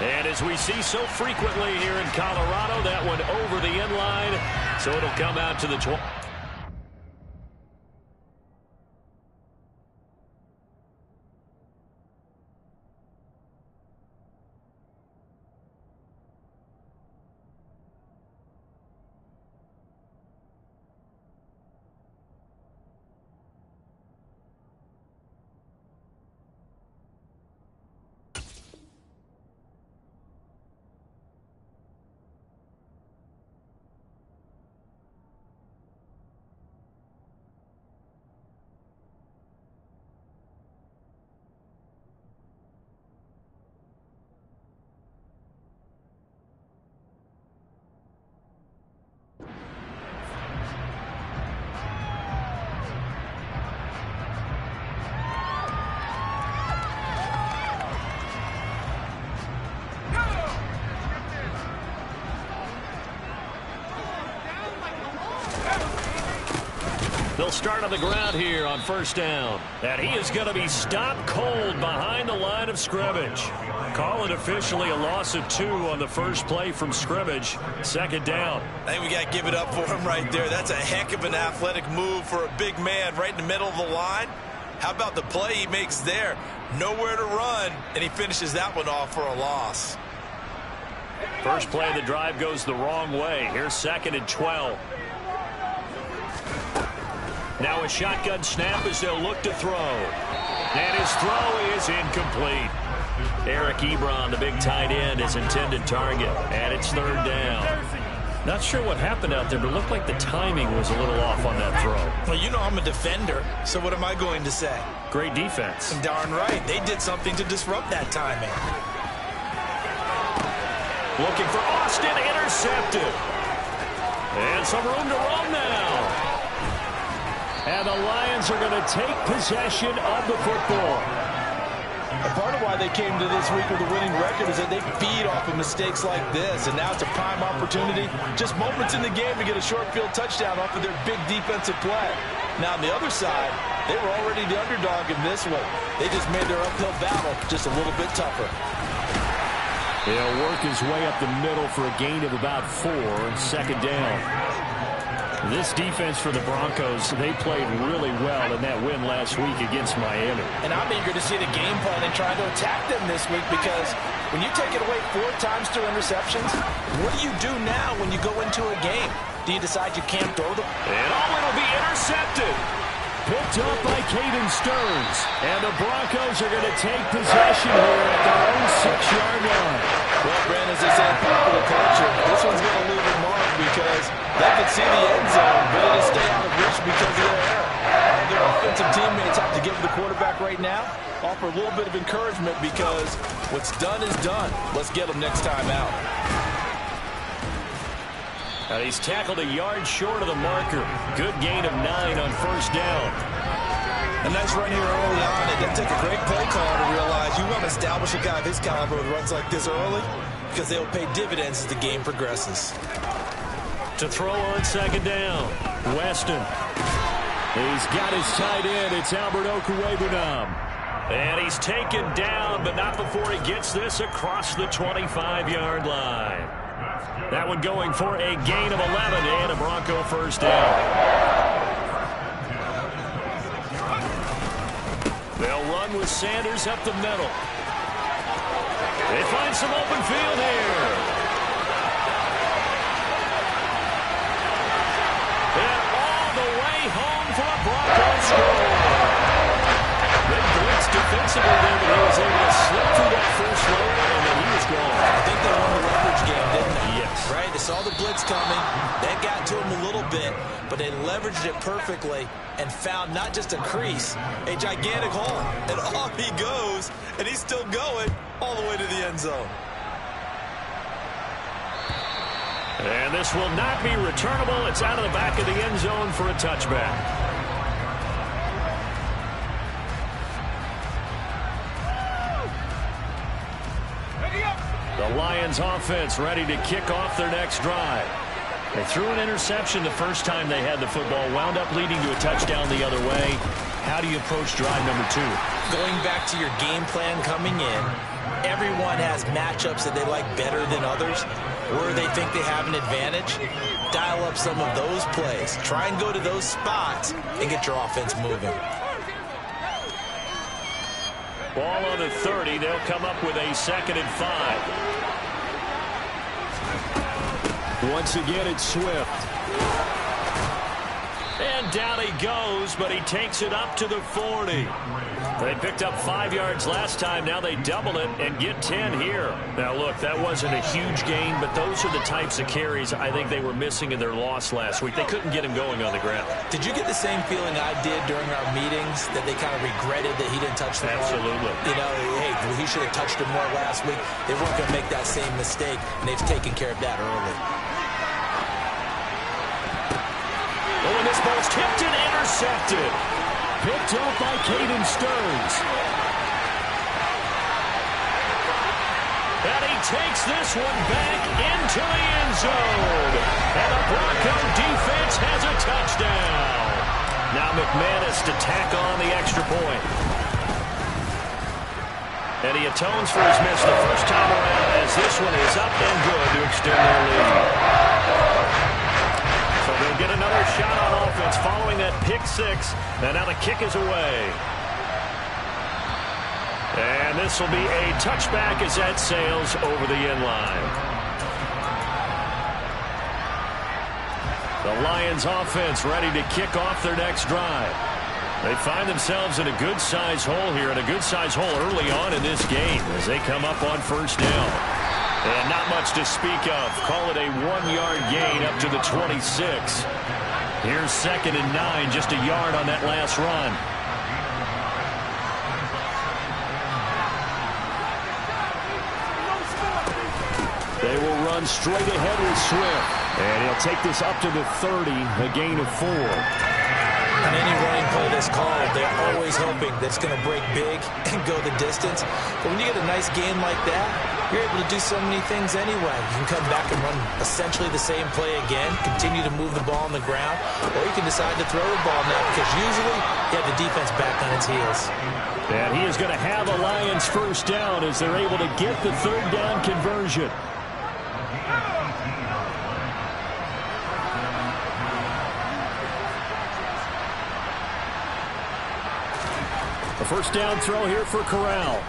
And as we see so frequently here in Colorado, that one over the end line, so it'll come out to the 20. They'll start on the ground here on first down. And he is going to be stopped cold behind the line of scrimmage. Call it officially a loss of 2 on the first play from scrimmage. Second down. I think we got to give it up for him right there. That's a heck of an athletic move for a big man right in the middle of the line. How about the play he makes there? Nowhere to run, and he finishes that one off for a loss. First play of the drive goes the wrong way. Here's 2nd and 12. Now a shotgun snap as they'll look to throw. And his throw is incomplete. Eric Ebron, the big tight end, his intended target. And it's 3rd down. Not sure what happened out there, but it looked like the timing was a little off on that throw. Well, you know I'm a defender, so what am I going to say? Great defense. Darn right. They did something to disrupt that timing. Looking for Austin, intercepted. And some room to run now. And the Lions are going to take possession of the football. And part of why they came to this week with a winning record is that they feed off of mistakes like this. And now it's a prime opportunity, just moments in the game, to get a short field touchdown off of their big defensive play. Now, on the other side, they were already the underdog in this one. They just made their uphill battle just a little bit tougher. He'll work his way up the middle for a gain of about 4 and 2nd down. This defense for the Broncos, they played really well in that win last week against Miami. And I'm eager to see the game plan and trying to attack them this week, because when you take it away 4 times through interceptions, what do you do now when you go into a game? Do you decide you can't throw them? And it'll be intercepted. Picked up by Caden Stearns. And the Broncos are going to take possession here at their own 6-yard line. Well, Brandon, as they say in popular culture, this one's going to leave a mark, because they can see the end zone, but it'll stay out of reach because of their error. Their offensive teammates have to give the quarterback right now, offer a little bit of encouragement, because what's done is done. Let's get them next time out. And he's tackled a yard short of the marker. Good gain of 9 on first down. A nice run here early on. It didn't take a great play caller to realize you want to establish a guy of his caliber with runs like this early, because they'll pay dividends as the game progresses. To throw on 2nd down, Weston. He's got his tight end. It's Albert Okwuegbunam. And he's taken down, but not before he gets this across the 25-yard line. That one going for a gain of 11 and a Bronco first down. They'll run with Sanders up the middle. They find some open field here. And all the way home for a Bronco score. They blitzed defensively there, but he was able to slip through that first layer, and then he was gone. I think they won the leverage game, didn't they? Yes. Right? They saw the blitz coming. That got to him a little bit, but they leveraged it perfectly and found not just a crease, a gigantic hole. And off he goes, and he's still going all the way to the end zone. And this will not be returnable. It's out of the back of the end zone for a touchback. The Lions offense ready to kick off their next drive. They threw an interception the first time they had the football, wound up leading to a touchdown the other way. How do you approach drive number 2? Going back to your game plan coming in, everyone has matchups that they like better than others, where they think they have an advantage. Dial up some of those plays. Try and go to those spots and get your offense moving. Ball on the 30. They'll come up with a 2nd and 5. Once again, it's Swift. And down he goes, but he takes it up to the 40. They picked up 5 yards last time. Now they double it and get 10 here. Now, look, that wasn't a huge gain, but those are the types of carries I think they were missing in their loss last week. They couldn't get him going on the ground. Did you get the same feeling I did during our meetings, that they kind of regretted that he didn't touch the ball? Absolutely. You know, hey, he should have touched it more last week. They weren't going to make that same mistake, and they've taken care of that early. Oh, and this ball's tipped and intercepted. Picked up by Caden Stearns. And he takes this one back into the end zone. And the Bronco defense has a touchdown. Now McManus to tack on the extra point. And he atones for his miss the first time around, as this one is up and good to extend their lead. So they'll get another shot on offense following that pick 6. And now the kick is away. And this will be a touchback as that sails over the end line. The Lions offense ready to kick off their next drive. They find themselves in a good-sized hole here, and a good-sized hole early on in this game as they come up on first down. And not much to speak of. Call it a 1-yard gain up to the 26. Here's 2nd and 9, just a yard on that last run. They will run straight ahead with Swift. And he'll take this up to the 30, a gain of 4. On any running play that's called, they're always hoping that it's going to break big and go the distance. But when you get a nice gain like that, you're able to do so many things anyway. You can come back and run essentially the same play again, continue to move the ball on the ground, or you can decide to throw the ball now because usually you have the defense back on its heels. And he is going to have a Lions first down as they're able to get the 3rd down conversion. A first down throw here for Corral.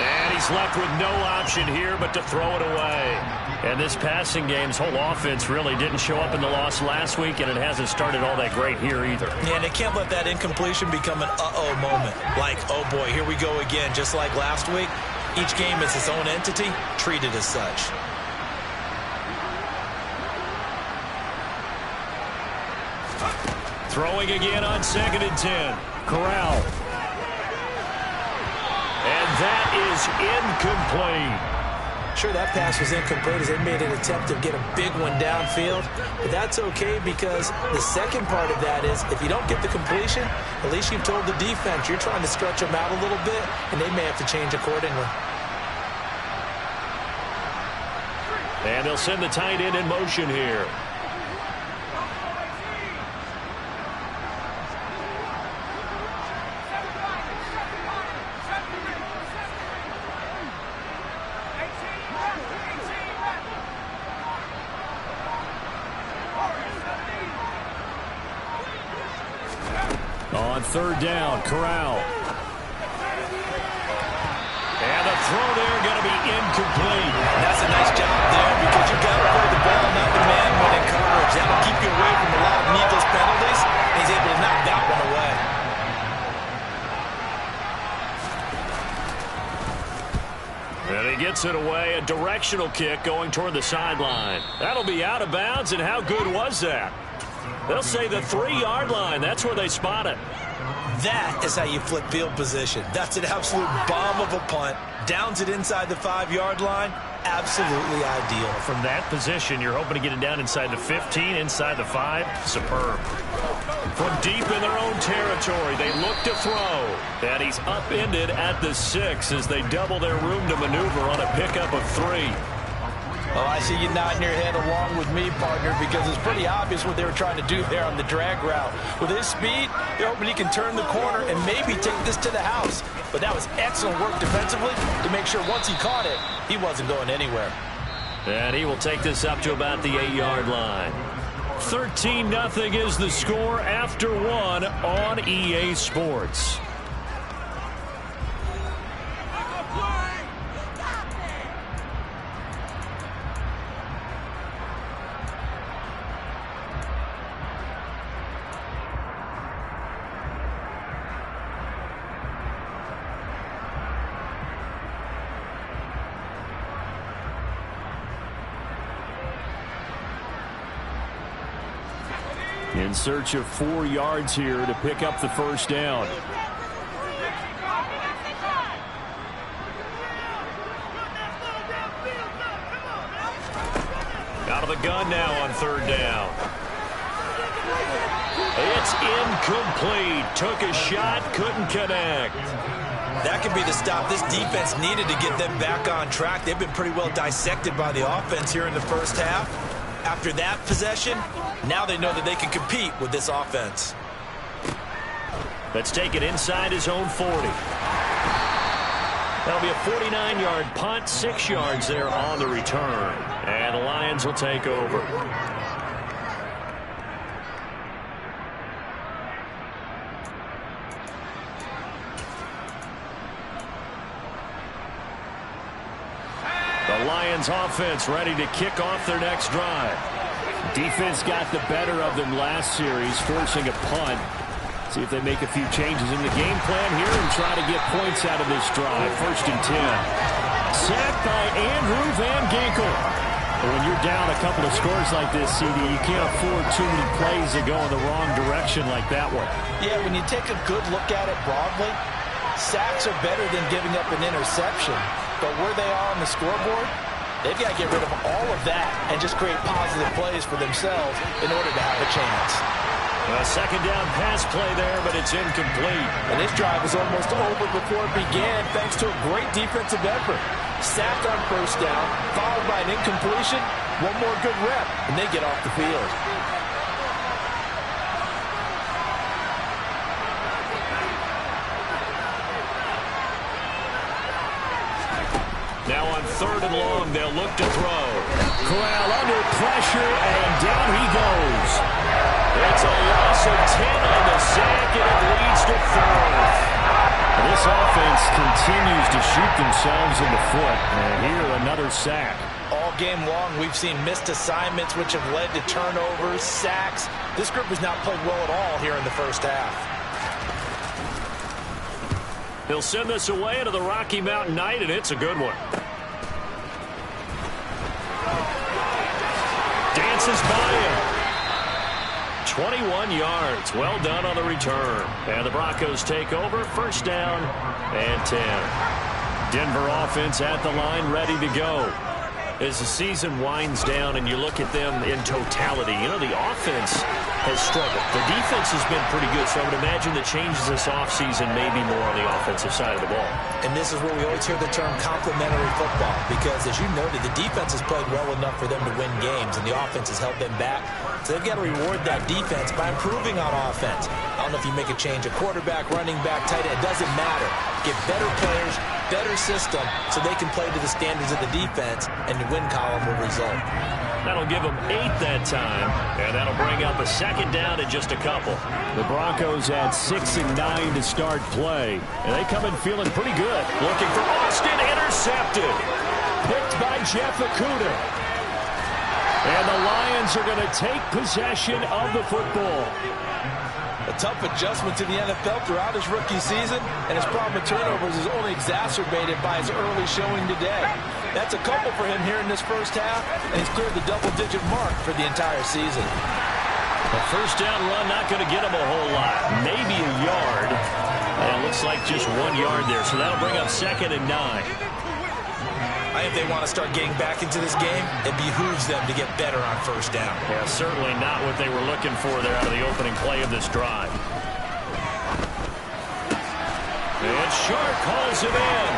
And he's left with no option here but to throw it away. And this passing game's whole offense really didn't show up in the loss last week, and it hasn't started all that great here either. Yeah, and they can't let that incompletion become an uh-oh moment. Like, oh boy, here we go again. Just like last week, each game is its own entity, treated as such. Throwing again on 2nd and 10. Corral. And that is incomplete. Sure, that pass was incomplete as they made an attempt to get a big one downfield. But that's okay because the second part of that is if you don't get the completion, at least you've told the defense you're trying to stretch them out a little bit, and they may have to change accordingly. And they'll send the tight end in motion here. On 3rd down, Corral. And the throw there going to be incomplete. That's a nice job there because you've got to throw the ball, not the man when in coverage. That'll keep you away from a lot of needless penalties. He's able to knock that one away. And he gets it away. A directional kick going toward the sideline. That'll be out of bounds, and how good was that? They'll say the 3-yard line. That's where they spot it. That is how you flip field position. That's an absolute bomb of a punt. Downs it inside the 5-yard line. Absolutely ideal. From that position, you're hoping to get it down inside the 15, inside the 5. Superb. From deep in their own territory, they look to throw. And he's upended at the 6 as they double their room to maneuver on a pickup of 3. Oh, I see you nodding your head along with me, partner, because it's pretty obvious what they were trying to do there on the drag route. With his speed, they're hoping he can turn the corner and maybe take this to the house. But that was excellent work defensively to make sure once he caught it, he wasn't going anywhere. And he will take this up to about the 8-yard line. 13-0 is the score after one on EA Sports. In search of 4 yards here to pick up the first down. Out of the gun now on third down. It's incomplete. Took a shot, couldn't connect. That could be the stop this defense needed to get them back on track. They've been pretty well dissected by the offense here in the first half. After that possession, now they know that they can compete with this offense. Let's take it inside his own 40. That'll be a 49-yard punt, 6 yards there on the return. And the Lions will take over. The Lions offense ready to kick off their next drive. Defense got the better of them last series, forcing a punt. See if they make a few changes in the game plan here and try to get points out of this drive. 1st and 10. Sacked by Andrew Van Ginkel. But when you're down a couple of scores like this, CD, you can't afford too many plays that go in the wrong direction like that one. Yeah, when you take a good look at it broadly, sacks are better than giving up an interception. But where they are on the scoreboard, they've got to get rid of all of that and just create positive plays for themselves in order to have a chance. A second down pass play there, but it's incomplete. And this drive was almost over before it began thanks to a great defensive effort. Sacked on first down, followed by an incompletion, one more good rep, and they get off the field. Now on 3rd and long, they'll look to throw. Corral under pressure, and down he goes. It's a loss of 10 on the sack, and it leads to 4th. This offense continues to shoot themselves in the foot, and here another sack. All game long, we've seen missed assignments, which have led to turnovers, sacks. This group has not played well at all here in the first half. He'll send this away into the Rocky Mountain Night, and it's a good one. Dances by him. 21 yards. Well done on the return. And the Broncos take over. 1st down and 10. Denver offense at the line, ready to go. As the season winds down and you look at them in totality, you know, the offense has struggled. The defense has been pretty good, so I would imagine the changes this offseason may be more on the offensive side of the ball. And this is where we always hear the term complementary football, because as you noted, the defense has played well enough for them to win games, and the offense has held them back. So they've got to reward that defense by improving on offense. I don't know if you make a change, a quarterback, running back, tight end, it doesn't matter. Get better players, better system, so they can play to the standards of the defense, and the win column will result. That'll give them 8 that time, and that'll bring up a second down in just a couple. The Broncos had 6 and 9 to start play, and they come in feeling pretty good. Looking for Austin, intercepted. Picked by Jeff Okudah. And the Lions are going to take possession of the football. A tough adjustment to the NFL throughout his rookie season, and his problem with turnovers is only exacerbated by his early showing today. That's a couple for him here in this first half, and he's cleared the double-digit mark for the entire season. A first down run not going to get him a whole lot. Maybe a yard. And it looks like just 1 yard there, so that'll bring up 2nd and 9. If they want to start getting back into this game, it behooves them to get better on first down. Yeah, certainly not what they were looking for there out of the opening play of this drive. And Sharp calls it in.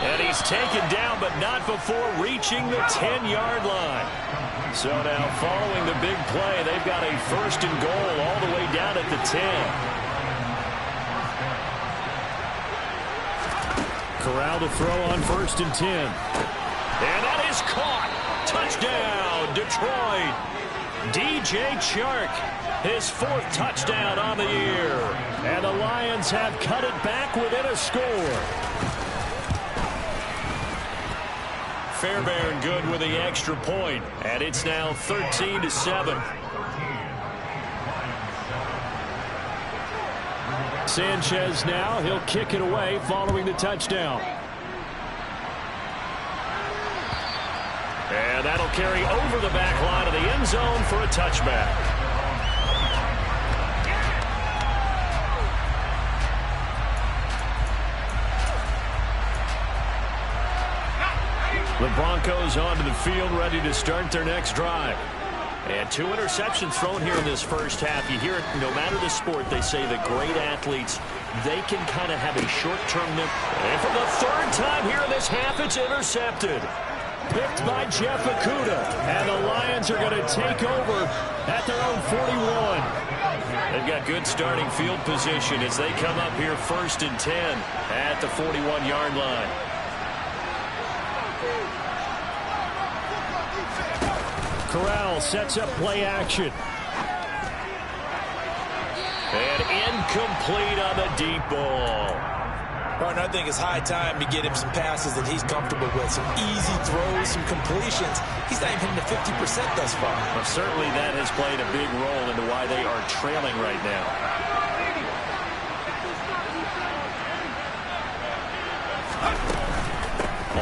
And he's taken down, but not before reaching the 10-yard line. So now, following the big play, they've got a 1st and goal all the way down at the 10. Corral to throw on 1st and 10. And that is caught. Touchdown, Detroit. DJ Chark, his 4th touchdown on the year. And the Lions have cut it back within a score. Fairbairn good with the extra point. And it's now 13-7. Sanchez now, he'll kick it away following the touchdown. And that'll carry over the back line of the end zone for a touchback. The Broncos onto the field, ready to start their next drive. And 2 interceptions thrown here in this first half. You hear it, no matter the sport, they say the great athletes, they can kind of have a short-term nip. And for the 3rd time here in this half, it's intercepted. Picked by Jeff Okudah. And the Lions are going to take over at their own 41. They've got good starting field position as they come up here 1st and 10 at the 41-yard line. Corral sets up play action. And incomplete on the deep ball. Partner, I think it's high time to get him some passes that he's comfortable with. Some easy throws, some completions. He's not even hitting the 50% thus far. Well, certainly that has played a big role into why they are trailing right now.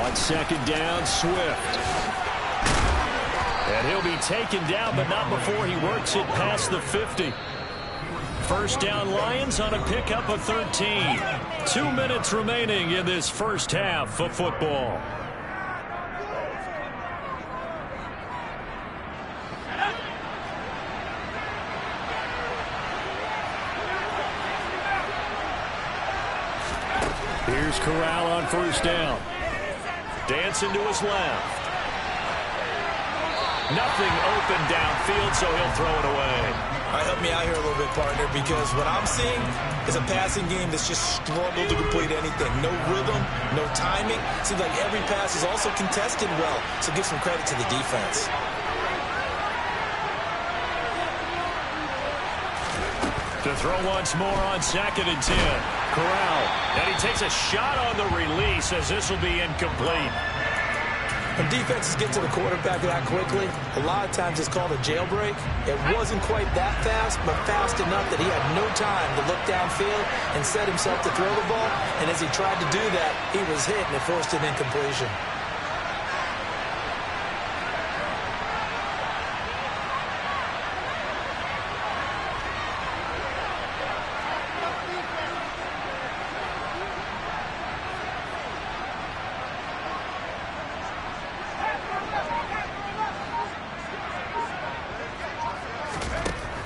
On 2nd down, Swift. And he'll be taken down, but not before he works it past the 50. 1st down Lions on a pickup of 13. 2 minutes remaining in this first half of football. Here's Corral on 1st down. Dancing to his left. Nothing open downfield, so he'll throw it away. All right, help me out here a little bit, partner, because what I'm seeing is a passing game that's just struggled to complete anything. No rhythm, no timing. Seems like every pass is also contested well, so give some credit to the defense. To throw once more on 2nd and 10. Corral, and he takes a shot on the release as this will be incomplete. When defenses get to the quarterback that quickly, a lot of times it's called a jailbreak. It wasn't quite that fast, but fast enough that he had no time to look downfield and set himself to throw the ball. And as he tried to do that, he was hit and it forced an incompletion.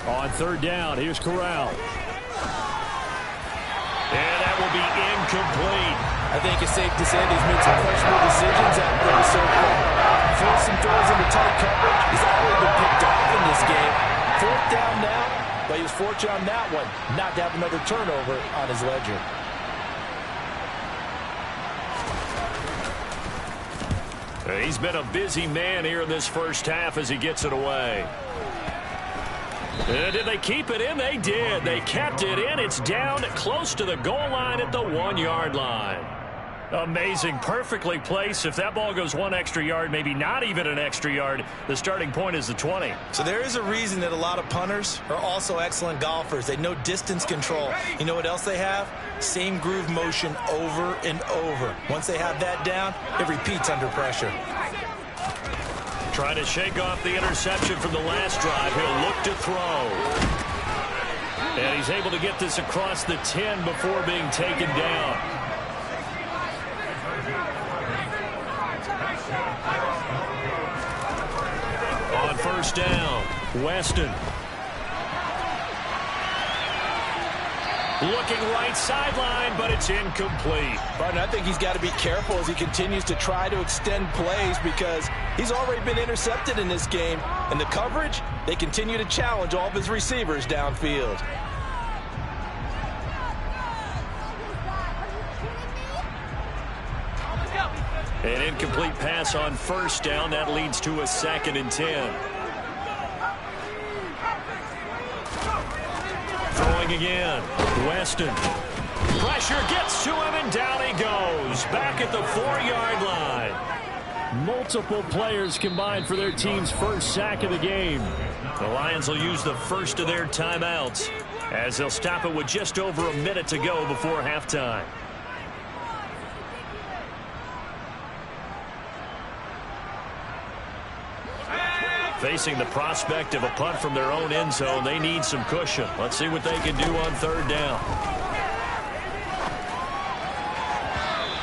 On 3rd down, here's Corral. And that will be incomplete. I think it's safe to say he's made some questionable decisions out there so far. Forced some throws into tight coverage. He's already been picked off in this game. 4th down now, but he was fortunate on that one not to have another turnover on his ledger. He's been a busy man here in this first half as he gets it away. Did they keep it in? They did. They kept it in. It's down close to the goal line at the 1-yard line. Amazing. Perfectly placed. If that ball goes 1 extra yard, maybe not even an extra yard, the starting point is the 20. So there is a reason that a lot of punters are also excellent golfers. They know distance control. You know what else they have? Same groove motion over and over. Once they have that down, it repeats under pressure. Trying to shake off the interception from the last drive. He'll look to throw. And he's able to get this across the 10 before being taken down. On 1st down, Weston. Looking right sideline, but it's incomplete. Barton, I think he's got to be careful as he continues to try to extend plays because he's already been intercepted in this game. And the coverage, they continue to challenge all of his receivers downfield. An incomplete pass on first down. That leads to a 2nd and 10. Throwing again. Weston. Pressure gets to him, and down he goes. Back at the 4-yard line. Multiple players combined for their team's first sack of the game. The Lions will use the first of their timeouts as they'll stop it with just over a minute to go before halftime. Facing the prospect of a punt from their own end zone, they need some cushion. Let's see what they can do on 3rd down.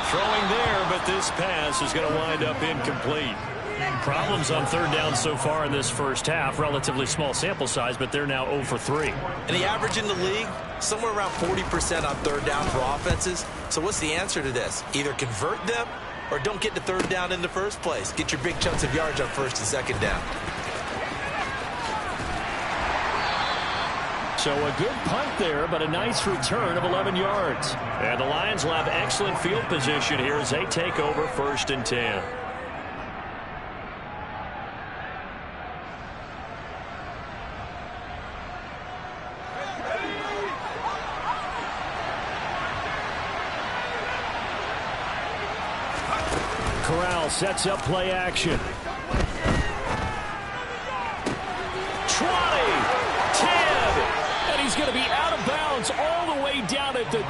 Throwing there, but this pass is going to wind up incomplete. Problems on 3rd down so far in this first half. Relatively small sample size, but they're now 0 for 3. And the average in the league, somewhere around 40% on 3rd down for offenses. So what's the answer to this? Either convert them or don't get to 3rd down in the first place. Get your big chunks of yards on 1st and 2nd down. So a good punt there, but a nice return of 11 yards. And the Lions will have excellent field position here as they take over 1st and 10. Corral sets up play action. 20, 10. He's going to be out of bounds all the way down at the 2.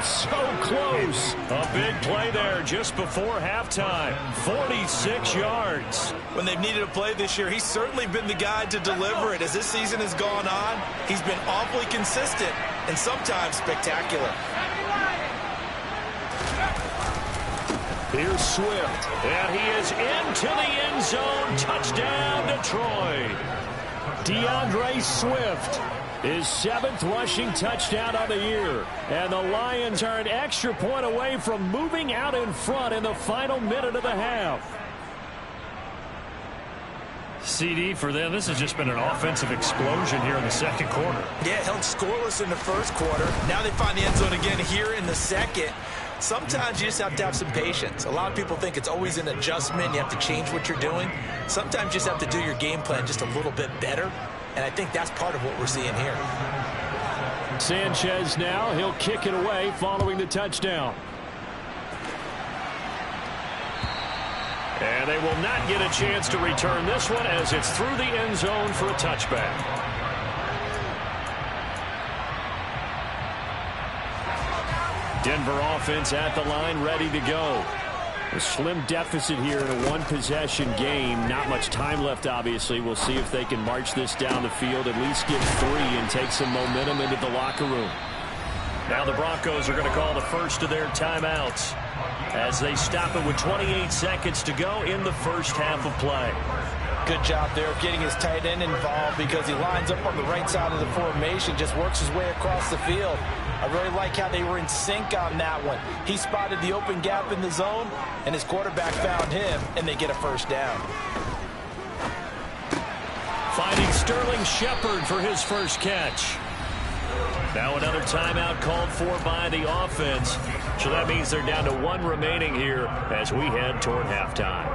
So close. A big play there just before halftime. 46 yards. When they've needed a play this year, he's certainly been the guy to deliver it. As this season has gone on, he's been awfully consistent and sometimes spectacular. Here's Swift. And he is into the end zone. Touchdown, Detroit. DeAndre Swift. His 7th rushing touchdown of the year. And the Lions are an extra point away from moving out in front in the final minute of the half. CD for them, this has just been an offensive explosion here in the 2nd quarter. Yeah, held scoreless in the 1st quarter. Now they find the end zone again here in the 2nd. Sometimes you just have to have some patience. A lot of people think it's always an adjustment. You have to change what you're doing. Sometimes you just have to do your game plan just a little bit better. And I think that's part of what we're seeing here. Sanchez now, he'll kick it away following the touchdown. And they will not get a chance to return this one as it's through the end zone for a touchback. Denver offense at the line, ready to go. A slim deficit here in a one-possession game. Not much time left, obviously. We'll see if they can march this down the field, at least get 3 and take some momentum into the locker room. Now the Broncos are going to call the first of their timeouts as they stop it with 28 seconds to go in the first half of play. Good job there of getting his tight end involved because he lines up on the right side of the formation, just works his way across the field. I really like how they were in sync on that one. He spotted the open gap in the zone, and his quarterback found him, and they get a first down. Finding Sterling Shepard for his first catch. Now another timeout called for by the offense. So that means they're down to 1 remaining here as we head toward halftime.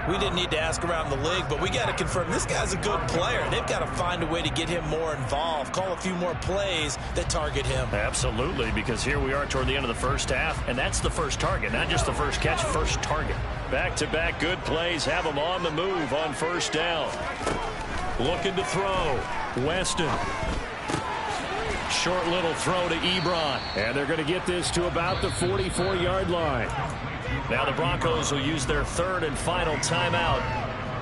We didn't need to ask around the league, but we got to confirm this guy's a good player. They've got to find a way to get him more involved, call a few more plays that target him. Absolutely, because here we are toward the end of the first half, and that's the first target, not just the first catch, first target. Back-to-back good plays have him on the move on first down. Looking to throw. Weston. Short little throw to Ebron. And they're going to get this to about the 44-yard line. Now the Broncos will use their 3rd and final timeout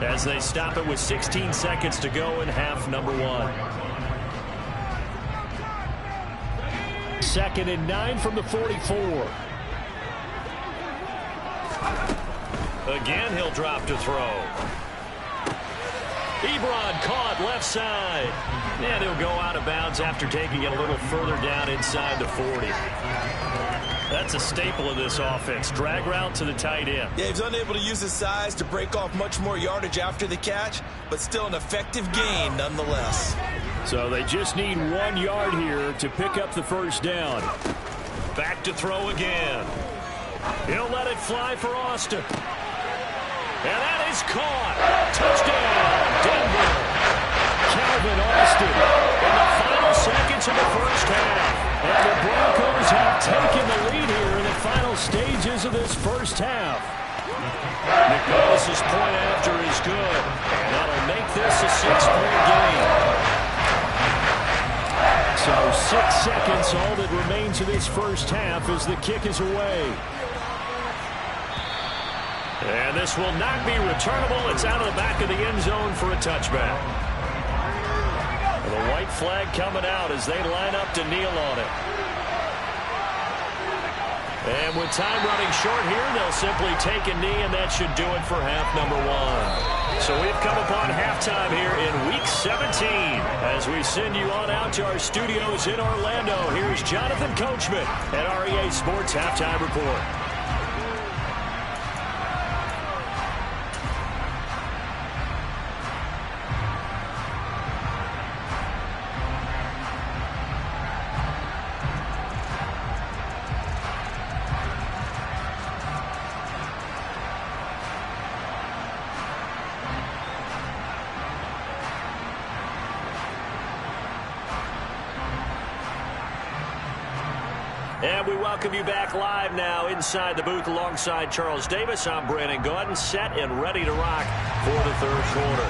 as they stop it with 16 seconds to go in half number 1. 2nd and 9 from the 44. Again, he'll drop to throw. Ebron caught left side. And he'll go out of bounds after taking it a little further down inside the 40. That's a staple of this offense. Drag route to the tight end. Yeah, he's unable to use his size to break off much more yardage after the catch, but still an effective gain nonetheless. So they just need 1 yard here to pick up the first down. Back to throw again. He'll let it fly for Austin. And that is caught. Touchdown, Denver. Calvin Austin in the final seconds of the first half. And the Broncos have taken the lead here in the final stages of this first half. McMillis' point after is good. That'll make this a 6-point game. So 6 seconds, all that remains of this first half as the kick is away. And this will not be returnable. It's out of the back of the end zone for a touchback. And the white flag coming out as they line up to kneel on it. And with time running short here, they'll simply take a knee, and that should do it for half number 1. So we've come upon halftime here in Week 17. As we send you on out to our studios in Orlando, here's Jonathan Coachman at REA Sports Halftime Report. And we welcome you back live now inside the booth alongside Charles Davis. I'm Brandon Gaudin, set and ready to rock for the third quarter.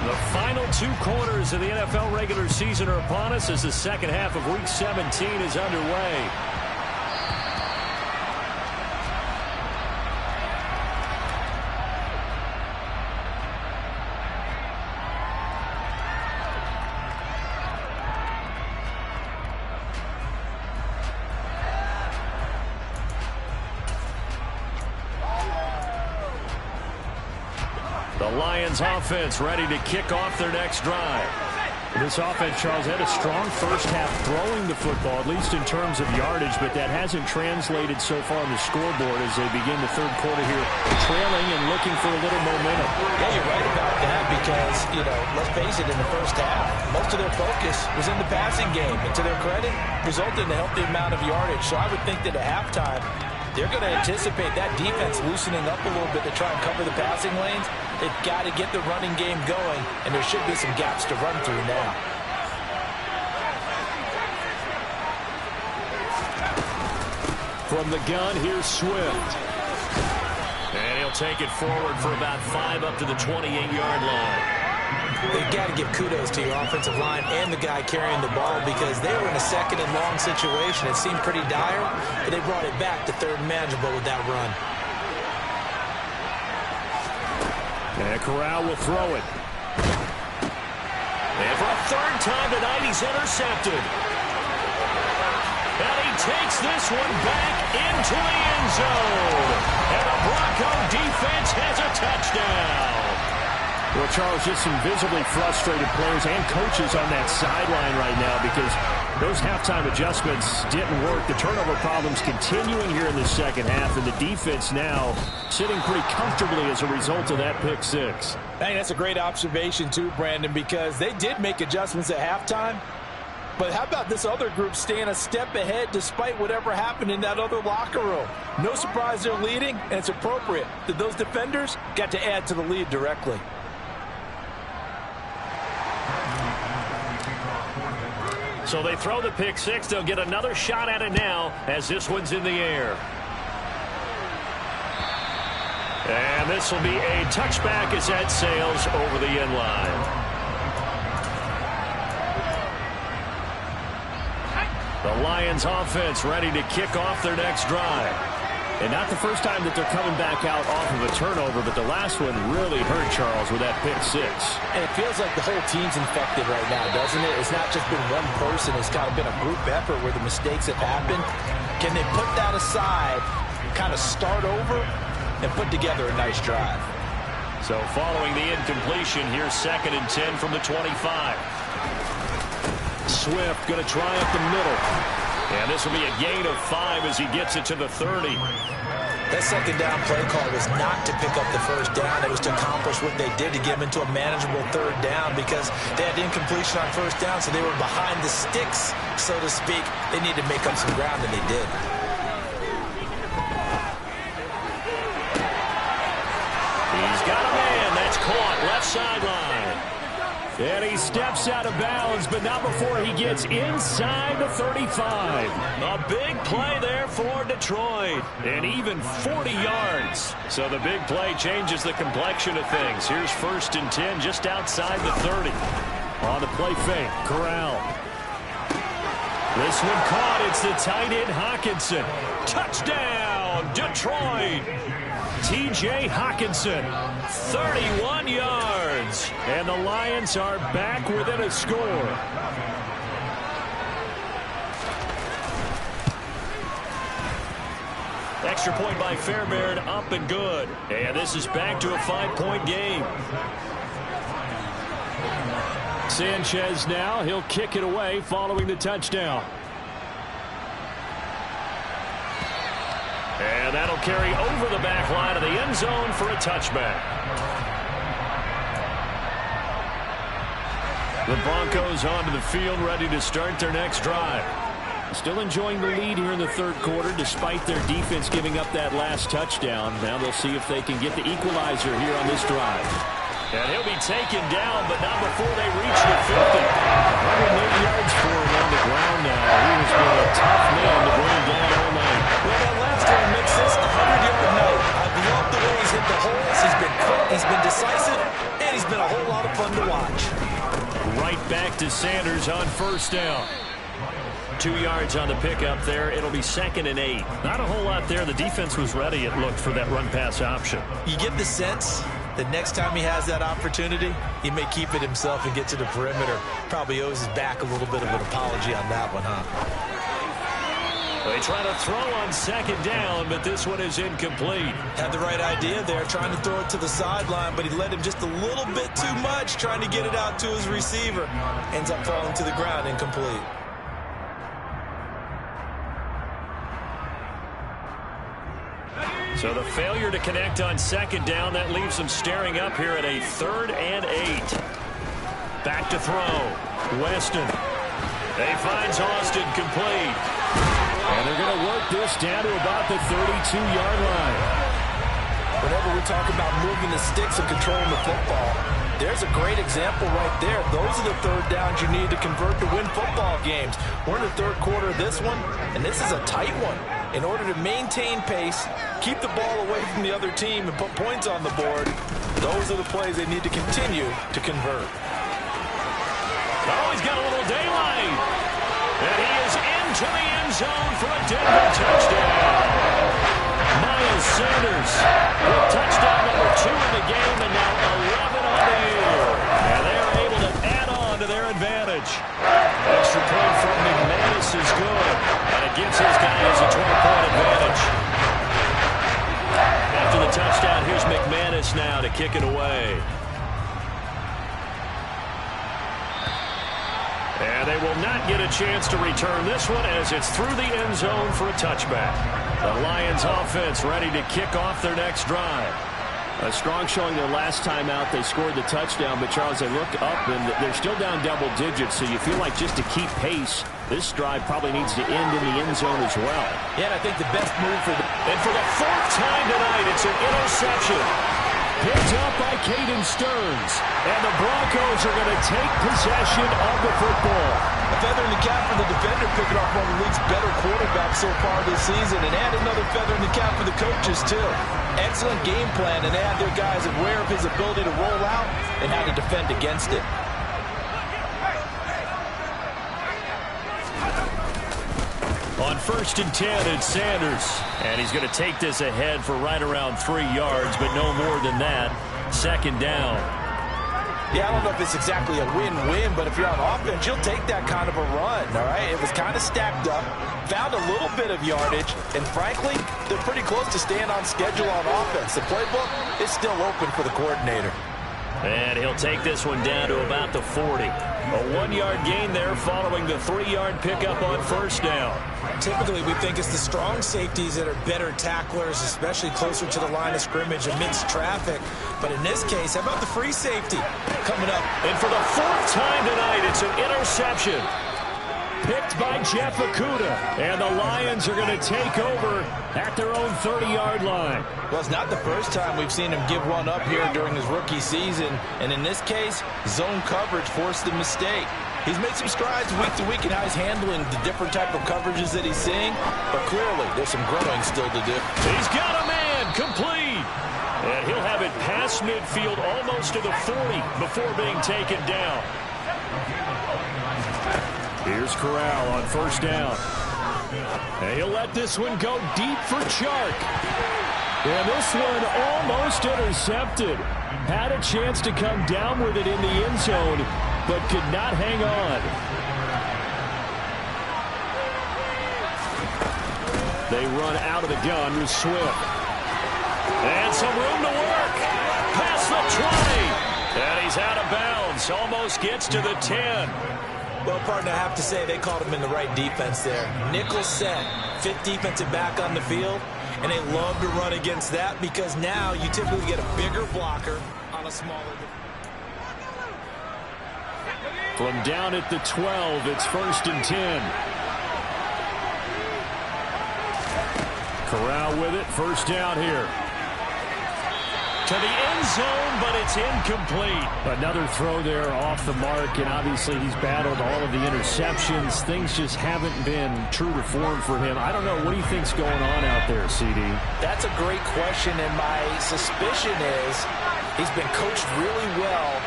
The final 2 quarters of the NFL regular season are upon us as the second half of Week 17 is underway. The Lions offense ready to kick off their next drive. This offense, Charles, had a strong first half throwing the football, at least in terms of yardage, but that hasn't translated so far on the scoreboard as they begin the third quarter here, trailing and looking for a little momentum. Yeah, you're right about that because, let's face it, in the first half, most of their focus was in the passing game. And to their credit, resulted in a healthy amount of yardage. So I would think that at halftime, they're going to anticipate that defense loosening up a little bit to try and cover the passing lanes. They've got to get the running game going, and there should be some gaps to run through now. From the gun, here's Swift. And he'll take it forward for about 5 up to the 28-yard line. They've got to give kudos to your offensive line and the guy carrying the ball because they were in a second and long situation. It seemed pretty dire, but they brought it back to third and manageable with that run. And Corral will throw it. And for a third time tonight, he's intercepted. And he takes this one back into the end zone. And the Bronco defense has a touchdown. Well, Charles, just some visibly frustrated players and coaches on that sideline right now because those halftime adjustments didn't work. The turnover problems continuing here in the second half, and the defense now sitting pretty comfortably as a result of that pick six. Hey, that's a great observation too, Brandon, because they did make adjustments at halftime. But how about this other group staying a step ahead despite whatever happened in that other locker room? No surprise they're leading, and it's appropriate that those defenders got to add to the lead directly. So they throw the pick six. They'll get another shot at it now as this one's in the air. And this will be a touchback as that sails over the end line. The Lions offense ready to kick off their next drive. And not the first time that they're coming back out off of a turnover, but the last one really hurt Charles with that pick six. And it feels like the whole team's infected right now, doesn't it? It's not just been one person. It's kind of been a group effort where the mistakes have happened. Can they put that aside, kind of start over, and put together a nice drive? So following the incompletion, here's 2nd and 10 from the 25. Swift going to try up the middle. And this will be a gain of 5 as he gets it to the 30. That second down play call was not to pick up the first down. It was to accomplish what they did to get them into a manageable 3rd down because they had incompletion on 1st down, so they were behind the sticks, so to speak. They needed to make up some ground, and they did. He's got a man. That's caught left sideline. And he steps out of bounds, but not before he gets inside the 35. A big play there for Detroit. And even 40 yards. So the big play changes the complexion of things. Here's 1st and 10 just outside the 30. On the play fake, Corral. This one caught. It's the tight end, Hockenson. Touchdown, Detroit. T.J. Hockenson, 31 yards. And the Lions are back within a score. Extra point by Fairbairn, up and good. And this is back to a 5-point game. Sanchez now, he'll kick it away following the touchdown. And that'll carry over the back line of the end zone for a touchback. The Broncos onto the field, ready to start their next drive. Still enjoying the lead here in the 3rd quarter, despite their defense giving up that last touchdown. Now they'll see if they can get the equalizer here on this drive. And he'll be taken down, but not before they reach the 50. 108 yards for him on the ground now. He has been a tough man to bring down all night. Well, that last one makes this a 100-yard night. I love the way he's hit the holes. He's been quick, he's been decisive, and he's been a whole lot of fun to watch. Right back to Sanders on 1st down. 2 yards on the pickup there. It'll be 2nd and 8. Not a whole lot there. The defense was ready, it looked, for that run-pass option. You get the sense that next time he has that opportunity, he may keep it himself and get to the perimeter. Probably owes his back a little bit of an apology on that one, huh? They try to throw on 2nd down, but this one is incomplete. Had the right idea there, trying to throw it to the sideline, but he led him just a little bit too much, trying to get it out to his receiver. Ends up falling to the ground, incomplete. So the failure to connect on 2nd down, that leaves them staring up here at a 3rd and 8. Back to throw. Weston. They finds Austin complete. And they're going to work this down to about the 32-yard line. Whenever we talk about moving the sticks and controlling the football, there's a great example right there. Those are the 3rd downs you need to convert to win football games. We're in the 3rd quarter of this one, and this is a tight one. In order to maintain pace, keep the ball away from the other team, and put points on the board, those are the plays they need to continue to convert. Oh, he's got a little daylight. And he is into the end zone for a Denver touchdown. Miles Sanders with touchdown number 2 in the game, and now 11 on the year. And they are able to add on to their advantage. Extra point from McManus is good, and it gives his guys a 12-point advantage. After the touchdown, here's McManus now to kick it away. And they will not get a chance to return this one as it's through the end zone for a touchback. The Lions offense ready to kick off their next drive. A strong showing their last time out. They scored the touchdown, but Charles, they look up and they're still down double digits, so you feel like just to keep pace, this drive probably needs to end in the end zone as well. Yeah, and I think the best move for them. And for the 4th time tonight, it's an interception. Picked up by Caden Stearns. And the Broncos are going to take possession of the football. A feather in the cap for the defender, picking off one of the league's better quarterbacks so far this season. And add another feather in the cap for the coaches, too. Excellent game plan, and they had their guys aware of his ability to roll out and how to defend against it. On 1st and 10, it's Sanders. And he's going to take this ahead for right around 3 yards, but no more than that. 2nd down. Yeah, I don't know if it's exactly a win-win, but if you're on offense, you'll take that kind of a run, all right? It was kind of stacked up, found a little bit of yardage, and frankly, they're pretty close to staying on schedule on offense. The playbook is still open for the coordinator. And he'll take this one down to about the 40. A 1-yard gain there following the 3-yard pickup on first down. Typically, we think it's the strong safeties that are better tacklers, especially closer to the line of scrimmage amidst traffic. But in this case, how about the free safety coming up? And for the 4th time tonight, it's an interception. Picked by Jeff Okudah. And the Lions are going to take over at their own 30-yard line. Well, it's not the first time we've seen him give one up here during his rookie season. And in this case, zone coverage forced the mistake. He's made some strides week to week in how he's handling the different type of coverages that he's seeing. But clearly, there's some growing still to do. He's got a man complete. And he'll have it past midfield almost to the 40 before being taken down. Here's Corral on first down. And he'll let this one go deep for Chark. And this one almost intercepted. Had a chance to come down with it in the end zone, but could not hang on. They run out of the gun with Swift. And some room to work. Past the 20. And he's out of bounds. Almost gets to the 10. Well, partner, I have to say they called him in the right defense there. Nickel set, 5th defensive back on the field, and they love to run against that because now you typically get a bigger blocker on a smaller defense. From down at the 12, it's 1st and 10. Corral with it, first down here. To the end zone, but it's incomplete. Another throw there off the mark, and obviously he's battled all of the interceptions. Things just haven't been true to form for him. I don't know. What do you think's going on out there, CD? That's a great question, and my suspicion is he's been coached really well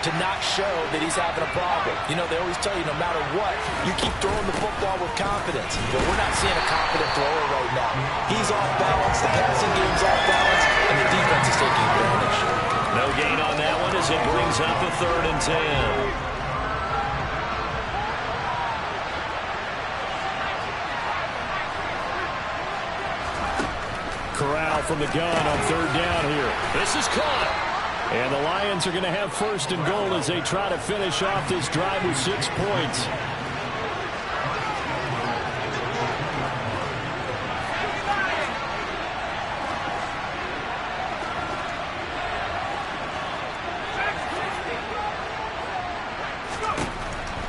to not show that he's having a problem. You know, they always tell you no matter what, you keep throwing the football with confidence. But we're not seeing a confident thrower right now. He's off balance, the passing game's off balance, and the defense is taking advantage. No gain on that one as it brings up a 3rd and 10. Corral from the gun on 3rd down here. This is caught. And the Lions are going to have 1st and goal as they try to finish off this drive with 6 points.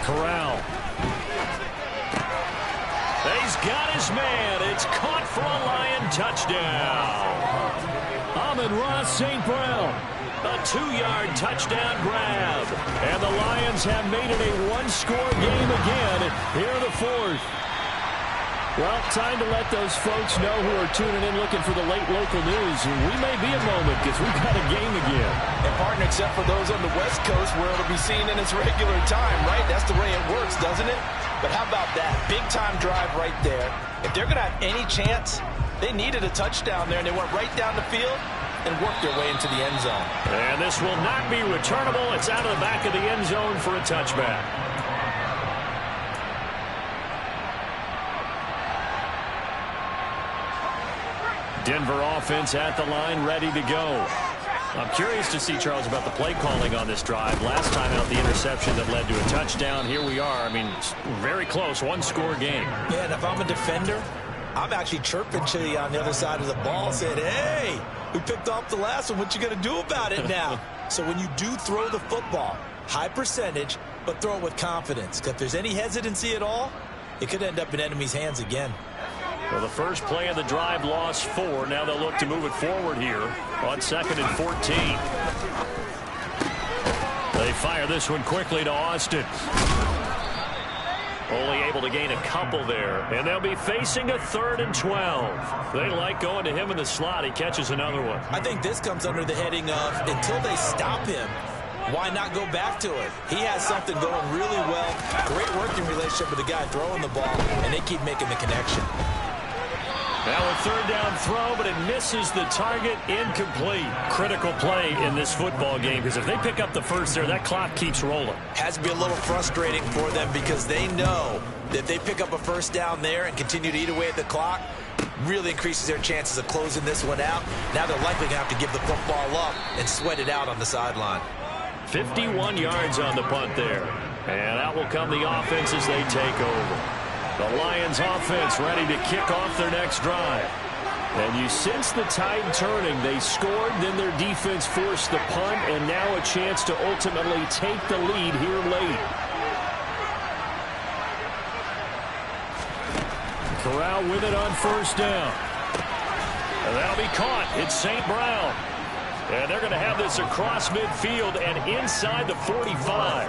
Corral. He's got his man. It's caught for a Lion touchdown. Amon-Ra St. Brown. A 2-yard touchdown grab. And the Lions have made it a 1-score game again here in the 4th. Well, time to let those folks know who are tuning in looking for the late local news. We may be a moment because we've got a game again. And, partner, except for those on the West Coast where it'll be seen in its regular time, right? That's the way it works, doesn't it? But how about that? Big-time drive right there. If they're going to have any chance, they needed a touchdown there, and they went right down the field and worked their way into the end zone. And this will not be returnable. It's out of the back of the end zone for a touchback. Denver offense at the line, ready to go. I'm curious to see, Charles, about the play calling on this drive. Last time out, the interception that led to a touchdown. Here we are. I mean, very close, 1-score game. Yeah, and if I'm a defender, I'm actually chirping to you on the other side of the ball, saying, hey, we picked off the last one. What you going to do about it now? So when you do throw the football, high percentage, but throw it with confidence. If there's any hesitancy at all, it could end up in enemy's hands again. Well, the first play of the drive lost 4. Now they'll look to move it forward here on 2nd and 14. They fire this one quickly to Austin. Only able to gain a couple there. And they'll be facing a 3rd and 12. They like going to him in the slot. He catches another one. I think this comes under the heading of until they stop him, why not go back to it? He has something going really well. Great working relationship with the guy throwing the ball, and they keep making the connection. Now a third down throw, but it misses the target, incomplete. Critical play in this football game, because if they pick up the first there, that clock keeps rolling. Has to be a little frustrating for them because they know that if they pick up a first down there and continue to eat away at the clock, really increases their chances of closing this one out. Now they're likely going to have to give the football up and sweat it out on the sideline. 51 yards on the punt there. And out will come the offense as they take over. The Lions offense ready to kick off their next drive. And you sense the tide turning. They scored, then their defense forced the punt, and now a chance to ultimately take the lead here late. Corral with it on first down. And that'll be caught. It's St. Brown. And they're going to have this across midfield and inside the 45.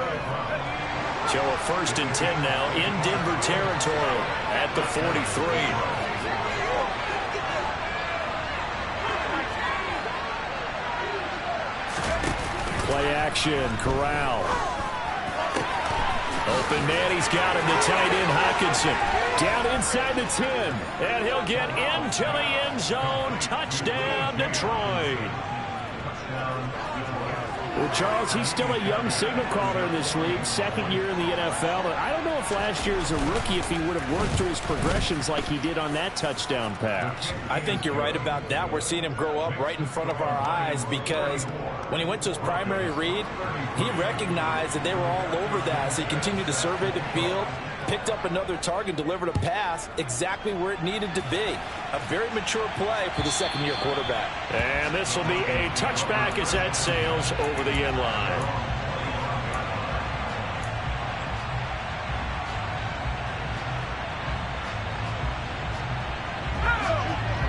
So a 1st and 10 now in Denver territory at the 43. Play action, Corral. Open man, he's got him, the tight end Hockenson. Down inside the 10, and he'll get into the end zone. Touchdown, Detroit. Well, Charles, he's still a young signal caller in this league, 2nd year in the NFL. But I don't know if last year as a rookie, if he would have worked through his progressions like he did on that touchdown pass. I think you're right about that. We're seeing him grow up right in front of our eyes because when he went to his primary read, he recognized that they were all over that. So he continued to survey the field, picked up another target, delivered a pass exactly where it needed to be. A very mature play for the 2nd-year quarterback. And this will be a touchback as that sails over the end line.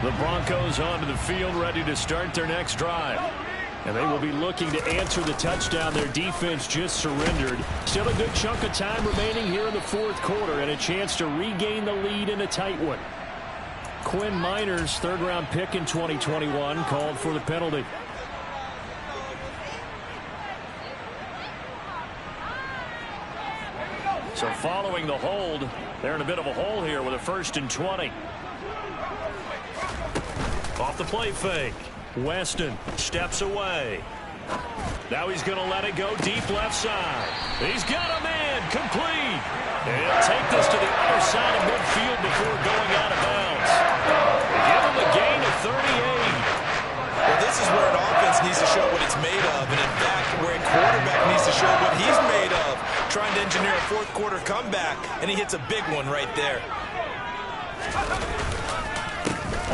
The Broncos onto the field, ready to start their next drive. And they will be looking to answer the touchdown their defense just surrendered. Still a good chunk of time remaining here in the 4th quarter and a chance to regain the lead in a tight one. Quinn Miners, 3rd-round pick in 2021, called for the penalty. So following the hold, they're in a bit of a hole here with a 1st and 20. Off the play fake. Weston steps away. Now he's going to let it go deep left side. He's got a man complete. And he'll take this to the other side of midfield before going out of bounds. They give him a gain of 38. Well, this is where an offense needs to show what it's made of. And in fact, where a quarterback needs to show what he's made of. Trying to engineer a 4th quarter comeback. And he hits a big one right there.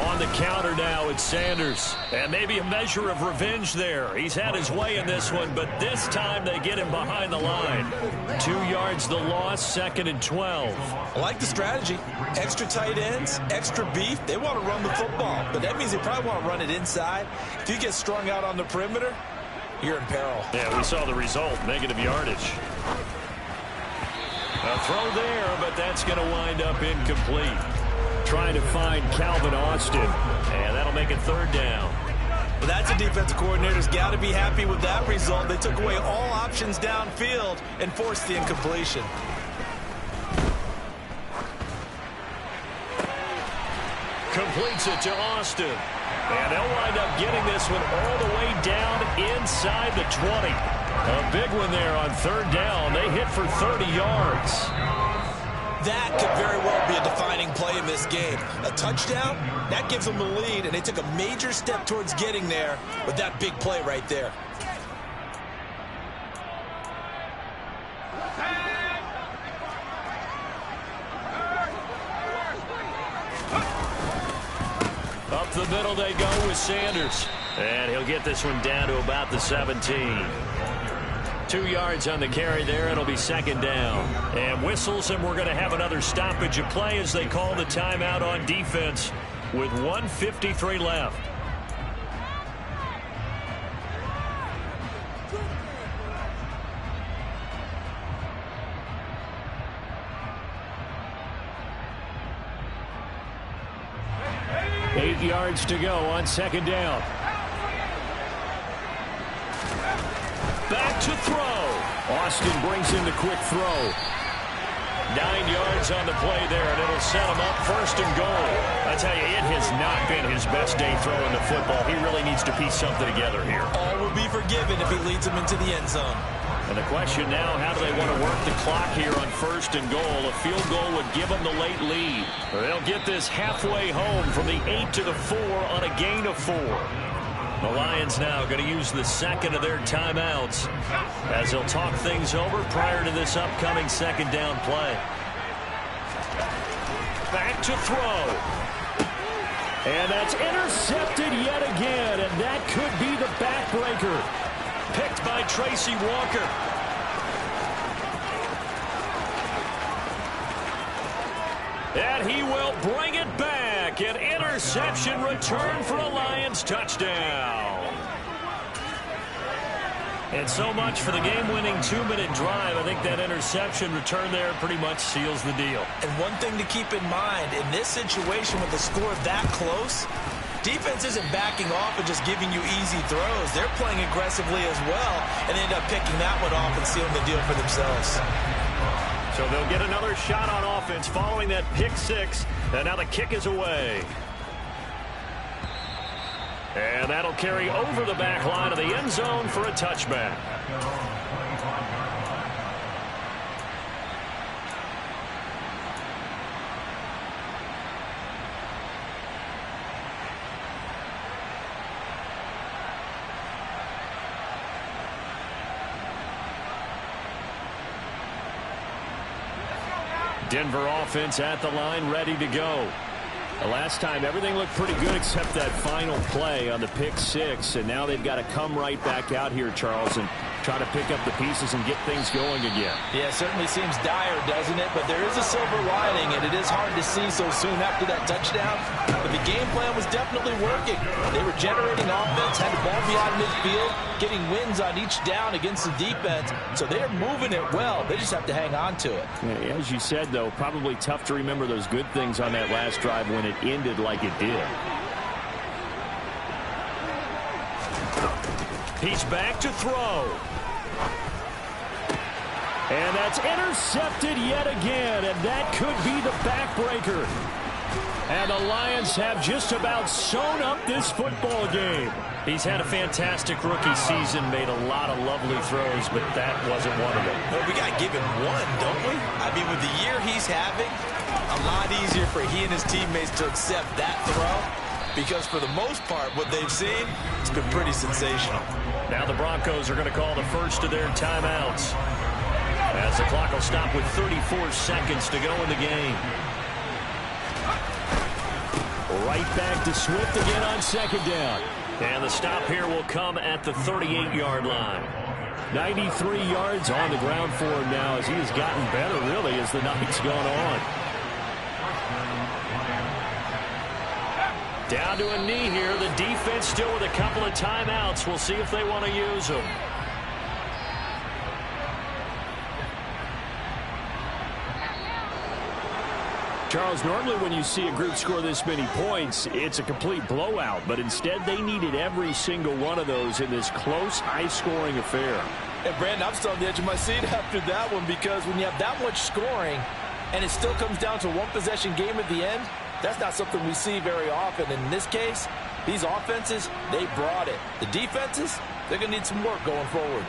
On the counter now, it's Sanders. And maybe a measure of revenge there. He's had his way in this one, but this time they get him behind the line. 2 yards the loss, 2nd and 12. I like the strategy. Extra tight ends, extra beef. They want to run the football, but that means they probably want to run it inside. If you get strung out on the perimeter, you're in peril. Yeah, we saw the result, negative yardage. A throw there, but that's going to wind up incomplete. Trying to find Calvin Austin, and that'll make it 3rd down. Well, that's a defensive coordinator's got to be happy with that result. They took away all options downfield and forced the incompletion. Completes it to Austin. And they'll wind up getting this one all the way down inside the 20. A big one there on 3rd down. They hit for 30 yards. That could very well be a defining play in this game. A touchdown, that gives them the lead, and they took a major step towards getting there with that big play right there. Up the middle they go with Sanders. And he'll get this one down to about the 17. 2 yards on the carry there. It'll be 2nd down. And whistles, and we're going to have another stoppage of play as they call the timeout on defense with 1:53 left. Eight yards to go on 2nd down. Back to throw. Austin brings in the quick throw. 9 yards on the play there, and it'll set him up 1st and goal. I tell you, it has not been his best day throwing the football. He really needs to piece something together here. All will be forgiven if he leads them into the end zone. And the question now, how do they want to work the clock here on 1st and goal? A field goal would give them the late lead. They'll get this halfway home from the 8 to the 4 on a gain of 4. The Lions now going to use the second of their timeouts as they'll talk things over prior to this upcoming 2nd down play. Back to throw. And that's intercepted yet again, and that could be the backbreaker. Picked by Tracy Walker. And he will bring it back. An interception return for a Lions touchdown. And so much for the game-winning 2-minute drive. I think that interception return there pretty much seals the deal. And one thing to keep in mind, in this situation with the score that close, defense isn't backing off and just giving you easy throws. They're playing aggressively as well, and they end up picking that one off and sealing the deal for themselves. So they'll get another shot on offense following that pick 6, and now the kick is away. And that'll carry over the back line of the end zone for a touchback. Denver offense at the line, ready to go. The last time, everything looked pretty good except that final play on the pick 6. And now they've got to come right back out here, Charles, and try to pick up the pieces and get things going again. Yeah, it certainly seems dire, doesn't it? But there is a silver lining, and it is hard to see so soon after that touchdown. But the game plan was definitely working. They were generating offense, had the ball beyond midfield, getting wins on each down against the defense. So they're moving it well. They just have to hang on to it. Yeah, as you said, though, probably tough to remember those good things on that last drive when it ended like it did. He's back to throw. And that's intercepted yet again, and that could be the backbreaker. And the Lions have just about sewn up this football game. He's had a fantastic rookie season, made a lot of lovely throws, but that wasn't one of them. Well, we got to give him one, don't we? I mean, with the year he's having, a lot easier for he and his teammates to accept that throw, because for the most part, what they've seen, it's been pretty sensational. Now the Broncos are going to call the first of their timeouts, as the clock will stop with 34 seconds to go in the game. Right back to Swift again on 2nd down. And the stop here will come at the 38-yard line. 93 yards on the ground for him now, as he has gotten better, really, as the night's gone on. Down to a knee here. The defense still with a couple of timeouts. We'll see if they want to use them. Charles, normally when you see a group score this many points, it's a complete blowout. But instead, they needed every single one of those in this close, high-scoring affair. And, Brandon, I'm still on the edge of my seat after that one, because when you have that much scoring and it still comes down to a one-possession game at the end, that's not something we see very often. And in this case, these offenses, they brought it. The defenses, they're going to need some work going forward.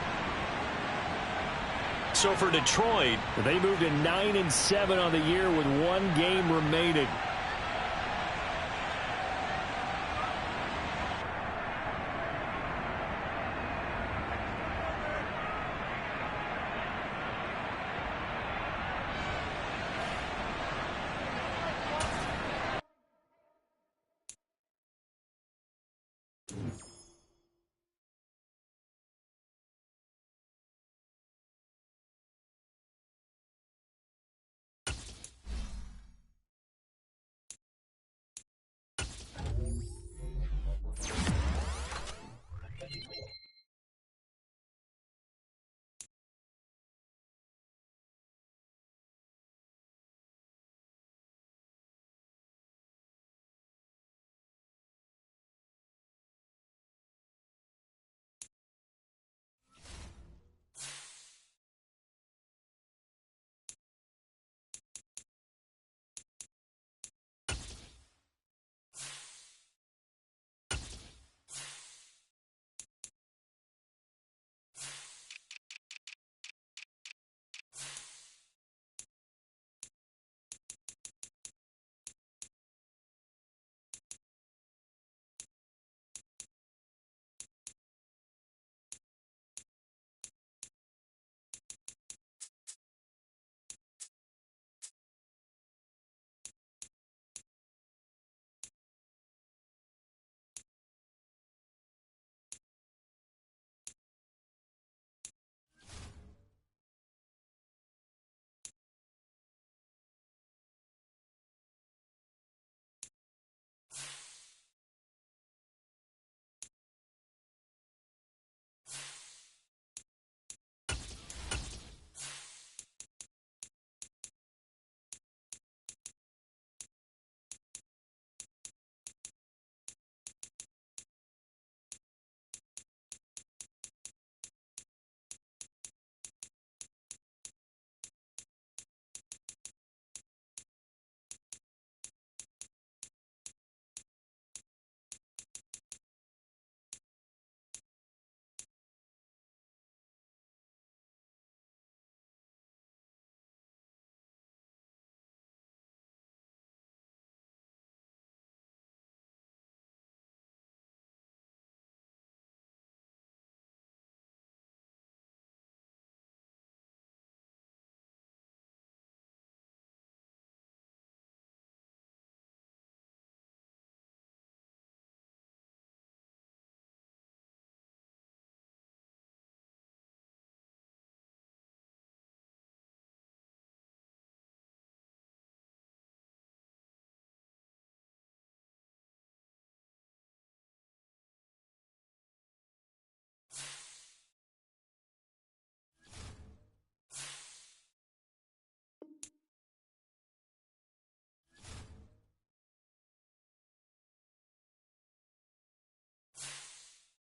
So for Detroit, they moved to 9-7 on the year with one game remaining.